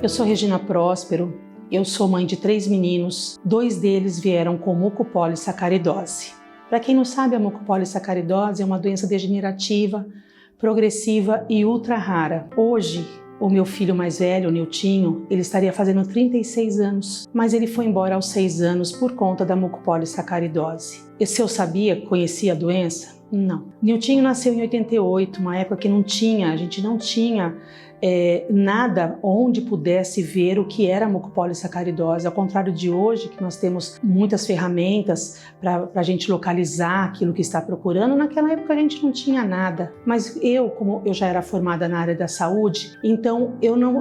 Eu sou Regina Próspero, eu sou mãe de 3 meninos, 2 deles vieram com mucopolissacaridose. Para quem não sabe, a mucopolissacaridose é uma doença degenerativa, progressiva e ultra rara. Hoje, o meu filho mais velho, o Niltinho, ele estaria fazendo 36 anos, mas ele foi embora aos 6 anos por conta da mucopolissacaridose. E se eu sabia, conhecia a doença? Não. Niltinho nasceu em 88, uma época que a gente não tinha nada onde pudesse ver o que era a mucopolissacaridose, ao contrário de hoje, que nós temos muitas ferramentas para a gente localizar aquilo que está procurando. Naquela época a gente não tinha nada, mas como eu já era formada na área da saúde, então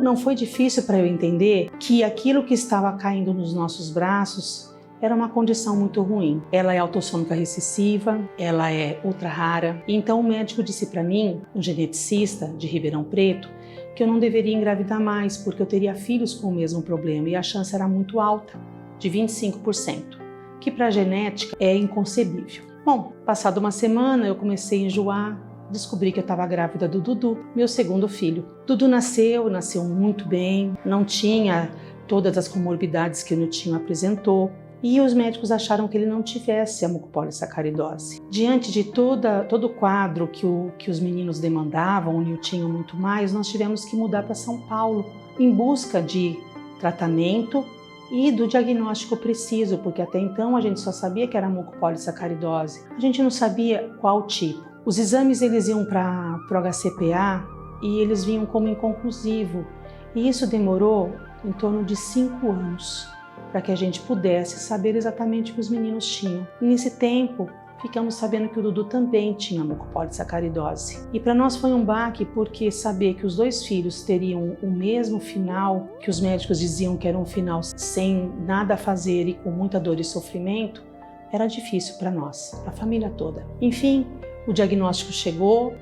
não foi difícil para eu entender que aquilo que estava caindo nos nossos braços era uma condição muito ruim. Ela é autossômica recessiva, ela é ultra rara. Então o médico disse para mim, um geneticista de Ribeirão Preto, que eu não deveria engravidar mais, porque eu teria filhos com o mesmo problema e a chance era muito alta, de 25%, que para a genética é inconcebível. Bom, passada uma semana eu comecei a enjoar, descobri que eu estava grávida do Dudu, meu segundo filho. Dudu nasceu muito bem, não tinha todas as comorbidades que o Niltinho apresentou, e os médicos acharam que ele não tivesse a mucopolissacaridose. Diante de todo o quadro que os meninos demandavam, o Niltinho muito mais, nós tivemos que mudar para São Paulo em busca de tratamento e do diagnóstico preciso, porque até então a gente só sabia que era mucopolissacaridose. A gente não sabia qual tipo. Os exames eles iam para o HCPA e eles vinham como inconclusivo. E isso demorou em torno de 5 anos. Para que a gente pudesse saber exatamente o que os meninos tinham. E nesse tempo, ficamos sabendo que o Dudu também tinha mucopolissacaridose. E para nós foi um baque, porque saber que os 2 filhos teriam o mesmo final, que os médicos diziam que era um final sem nada a fazer e com muita dor e sofrimento, era difícil para nós, para a família toda. Enfim, o diagnóstico chegou,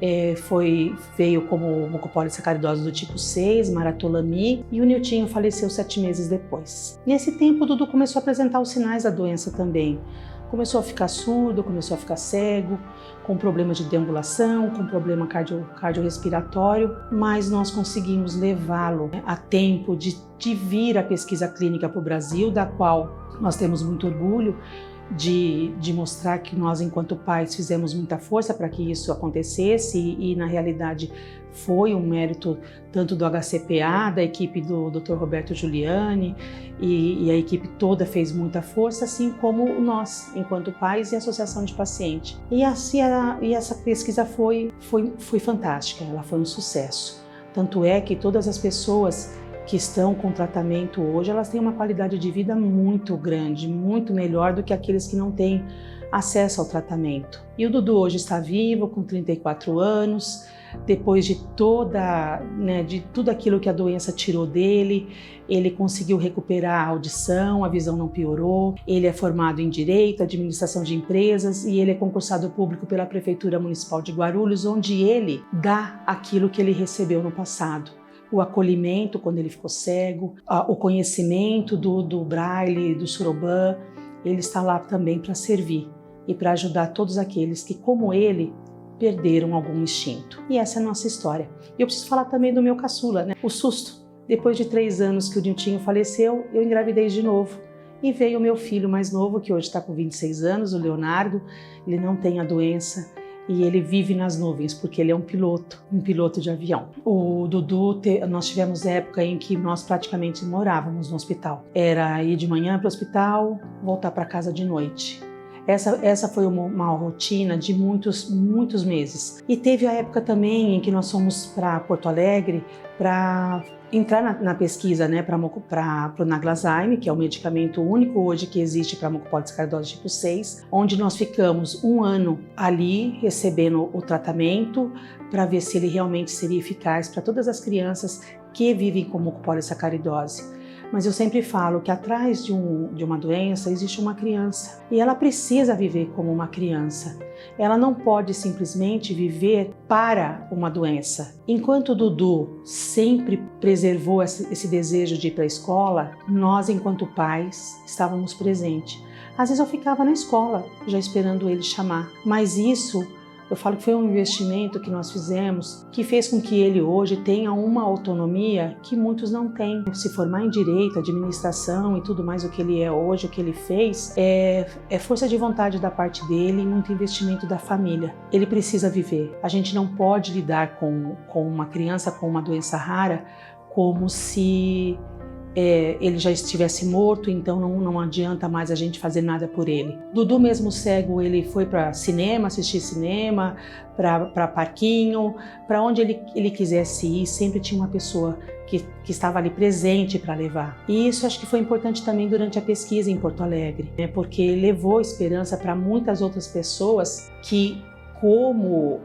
veio como mucopolissacaridose do tipo 6, Maratolami, e o Niltinho faleceu 7 meses depois. Nesse tempo, o Dudu começou a apresentar os sinais da doença também. Começou a ficar surdo, começou a ficar cego, com problema de deambulação, com problema cardiorrespiratório, mas nós conseguimos levá-lo a tempo de vir a pesquisa clínica para o Brasil, da qual nós temos muito orgulho, de mostrar que nós, enquanto pais, fizemos muita força para que isso acontecesse e na realidade, foi um mérito tanto do HCPA, da equipe do Dr. Roberto Giuliani e a equipe toda fez muita força, assim como nós, enquanto pais e associação de paciente. E essa pesquisa foi fantástica, ela foi um sucesso. Tanto é que todas as pessoas que estão com tratamento hoje, elas têm uma qualidade de vida muito grande, muito melhor do que aqueles que não têm acesso ao tratamento. E o Dudu hoje está vivo, com 34 anos, depois de tudo aquilo que a doença tirou dele, ele conseguiu recuperar a audição, a visão não piorou, ele é formado em Direito, Administração de Empresas e ele é concursado público pela Prefeitura Municipal de Guarulhos, onde ele dá aquilo que ele recebeu no passado. O acolhimento quando ele ficou cego, o conhecimento do Braille, do Surubã, ele está lá também para servir e para ajudar todos aqueles que, como ele, perderam algum instinto. E essa é a nossa história. E eu preciso falar também do meu caçula, né? O susto. Depois de 3 anos que o Niltinho faleceu, eu engravidei de novo. E veio o meu filho mais novo, que hoje está com 26 anos, o Leonardo. Ele não tem a doença. E ele vive nas nuvens, porque ele é um piloto de avião. O Dudu, nós tivemos época em que nós praticamente morávamos no hospital. Era ir de manhã para o hospital, voltar para casa de noite. Essa foi uma rotina de muitos meses. E teve a época também em que nós fomos para Porto Alegre para entrar na pesquisa, né, para o Naglazyme, que é o medicamento único hoje que existe para mucopolissacaridose tipo 6, onde nós ficamos 1 ano ali recebendo o tratamento para ver se ele realmente seria eficaz para todas as crianças que vivem com mucopolissacaridose. Mas eu sempre falo que atrás de uma doença existe uma criança e ela precisa viver como uma criança. Ela não pode simplesmente viver para uma doença. Enquanto o Dudu sempre preservou esse desejo de ir para a escola, nós, enquanto pais, estávamos presentes. Às vezes eu ficava na escola, já esperando ele chamar, mas isso Eu falo que foi um investimento que nós fizemos que fez com que ele hoje tenha uma autonomia que muitos não têm. Se formar em direito, administração e tudo mais o que ele é hoje, o que ele fez, é força de vontade da parte dele e muito investimento da família. Ele precisa viver. A gente não pode lidar com uma criança com uma doença rara como se ele já estivesse morto, então não adianta mais a gente fazer nada por ele. Dudu mesmo cego, ele foi para cinema, assistir cinema, para parquinho, para onde ele quisesse ir, sempre tinha uma pessoa que estava ali presente para levar. E isso acho que foi importante também durante a pesquisa em Porto Alegre, né? Porque levou esperança para muitas outras pessoas que, como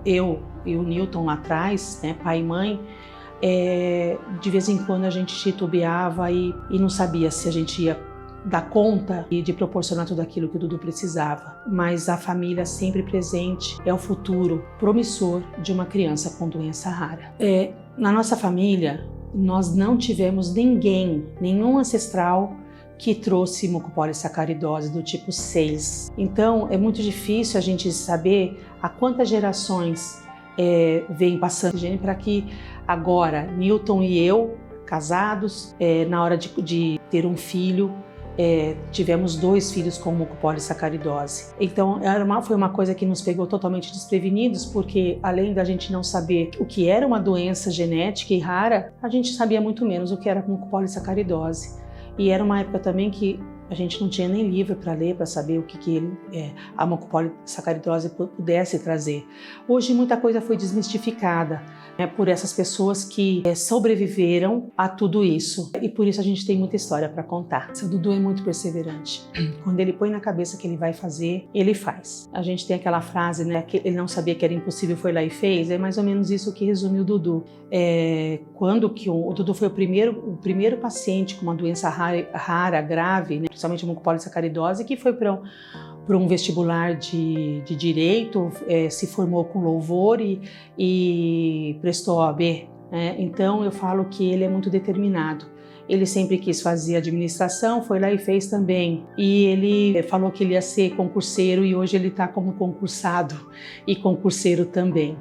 eu e o Newton lá atrás, né, pai e mãe, de vez em quando a gente titubeava e não sabia se a gente ia dar conta de proporcionar tudo aquilo que o Dudu precisava. Mas a família sempre presente é o futuro promissor de uma criança com doença rara. Na nossa família, nós não tivemos nenhum ancestral que trouxe mucopolissacaridose do tipo 6. Então, é muito difícil a gente saber a quantas gerações vem passando gene para que agora Newton e eu, casados, na hora de ter um filho, tivemos 2 filhos com mucopolissacaridose. Então foi uma coisa que nos pegou totalmente desprevenidos, porque além da gente não saber o que era uma doença genética e rara, a gente sabia muito menos o que era mucopolissacaridose. E era uma época também que a gente não tinha nem livro para ler, para saber o que a mucopolissacaridose pudesse trazer. Hoje muita coisa foi desmistificada, né, por essas pessoas que sobreviveram a tudo isso. E por isso a gente tem muita história para contar. O Dudu é muito perseverante. Quando ele põe na cabeça que ele vai fazer, ele faz. A gente tem aquela frase, né, que ele não sabia que era impossível, foi lá e fez. É mais ou menos isso que resume o Dudu. Quando que o Dudu foi o primeiro paciente com uma doença rara, grave, né, principalmente mucopolissacaridose, que foi para um vestibular de direito, se formou com louvor e prestou OAB. Então eu falo que ele é muito determinado. Ele sempre quis fazer administração, foi lá e fez também. E ele falou que ele ia ser concurseiro e hoje ele está como concursado e concurseiro também.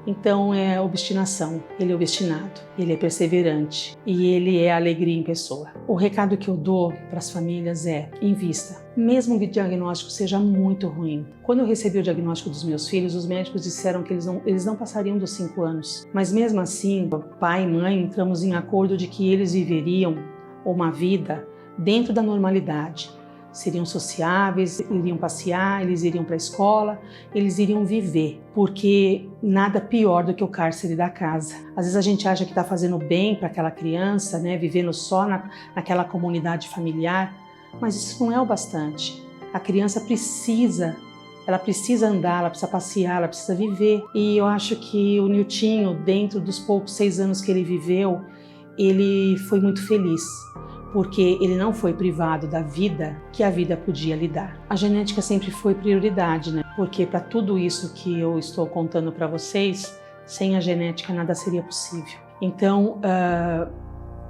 Então é obstinação, ele é obstinado, ele é perseverante e ele é alegria em pessoa. O recado que eu dou para as famílias é: invista, mesmo que o diagnóstico seja muito ruim. Quando eu recebi o diagnóstico dos meus filhos, os médicos disseram que eles não passariam dos 5 anos. Mas mesmo assim, pai e mãe entramos em acordo de que eles viveriam uma vida dentro da normalidade. Seriam sociáveis, iriam passear, eles iriam para a escola, eles iriam viver, porque nada pior do que o cárcere da casa. Às vezes a gente acha que está fazendo bem para aquela criança, né, vivendo só naquela comunidade familiar, mas isso não é o bastante. A criança precisa andar, ela precisa passear, ela precisa viver. E eu acho que o Niltinho, dentro dos poucos 6 anos que ele viveu, ele foi muito feliz, porque ele não foi privado da vida que a vida podia lhe dar. A genética sempre foi prioridade, né? Porque para tudo isso que eu estou contando para vocês, sem a genética nada seria possível. Então,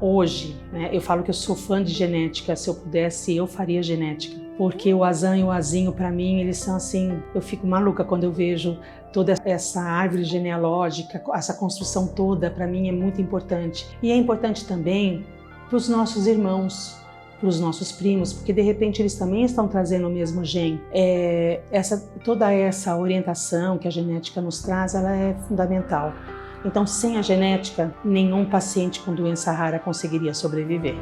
hoje, né, eu falo que eu sou fã de genética. Se eu pudesse, eu faria genética. Porque o Azan e o Azinho, para mim, eles são assim... Eu fico maluca quando eu vejo toda essa árvore genealógica, essa construção toda, para mim é muito importante. E é importante também para os nossos irmãos, para os nossos primos, porque de repente eles também estão trazendo o mesmo gene. Toda essa orientação que a genética nos traz, ela é fundamental. Então, sem a genética, nenhum paciente com doença rara conseguiria sobreviver.